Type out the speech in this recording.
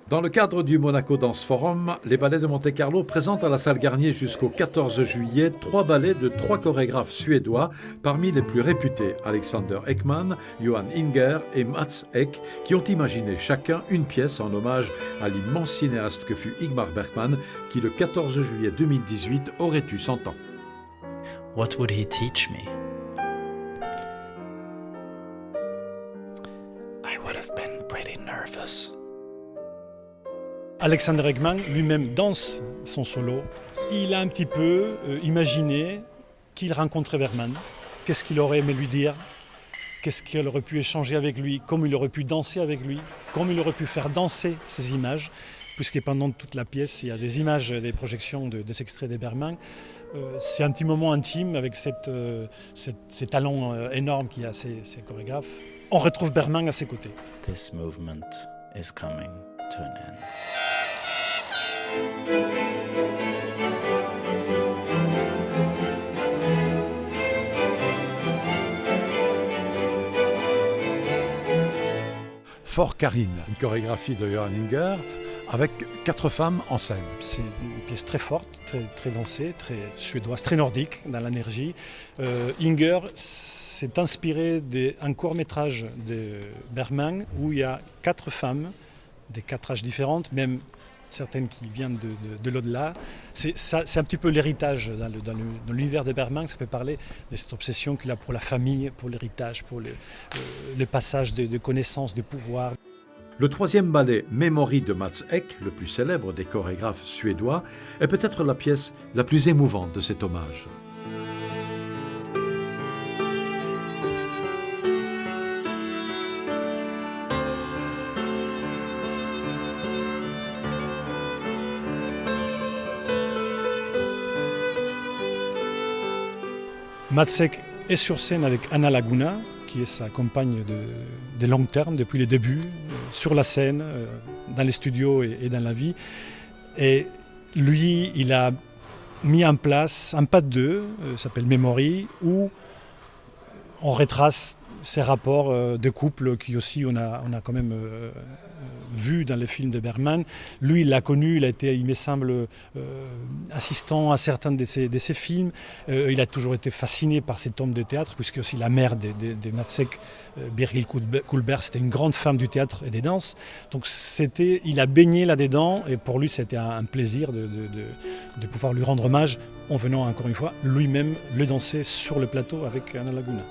Dans le cadre du Monaco Dance Forum, les ballets de Monte-Carlo présentent à la salle Garnier jusqu'au 14 juillet 3 ballets de 3 chorégraphes suédois parmi les plus réputés, Alexander Ekman, Johan Inger et Mats Ek, qui ont imaginé chacun une pièce en hommage à l'immense cinéaste que fut Ingmar Bergman, qui le 14 juillet 2018 aurait eu 100 ans. What would he teach me? I would have been pretty nervous. Alexander Ekman lui-même danse son solo. Il a un petit peu imaginé qu'il rencontrait Bergman. Qu'est-ce qu'il aurait aimé lui dire? Qu'est-ce qu'il aurait pu échanger avec lui? Comment il aurait pu danser avec lui? Comment il aurait pu faire danser ces images? Puisque pendant toute la pièce, il y a des images, des projections de ces extraits de Bergman. C'est un petit moment intime avec ces talents énormes qu'il y a ces chorégraphes. On retrouve Bergman à ses côtés. This movement is coming to an end. Fort Karine, une chorégraphie de Johan Inger, avec 4 femmes en scène. C'est une pièce très forte, très dansée, très suédoise, très nordique dans l'énergie. Inger s'est inspiré d'un court-métrage de Bergman où il y a 4 femmes, des 4 âges différents, même certaines qui viennent de l'au-delà. C'est un petit peu l'héritage dans l'univers de Bergman. Ça peut parler de cette obsession qu'il a pour la famille, pour l'héritage, pour le passage de connaissances, de pouvoir. Le 3e ballet, Memory de Mats Ek, le plus célèbre des chorégraphes suédois, est peut-être la pièce la plus émouvante de cet hommage. Mats Ek est sur scène avec Anna Laguna, qui est sa compagne de long terme depuis les débuts, sur la scène, dans les studios et dans la vie. Et lui, il a mis en place un pas de deux, s'appelle Memory, où on retrace ces rapports de couple qui aussi on a quand même vu dans les films de Bergman. Lui, il l'a connu, il a été, il me semble, assistant à certains de ses films. Il a toujours été fasciné par cet homme de théâtre, puisque aussi la mère de Mats Ek, Birgit Kullberg, c'était une grande femme du théâtre et des danses. Donc il a baigné là-dedans, et pour lui, c'était un plaisir de pouvoir lui rendre hommage en venant, encore une fois, lui-même le danser sur le plateau avec Anna Laguna.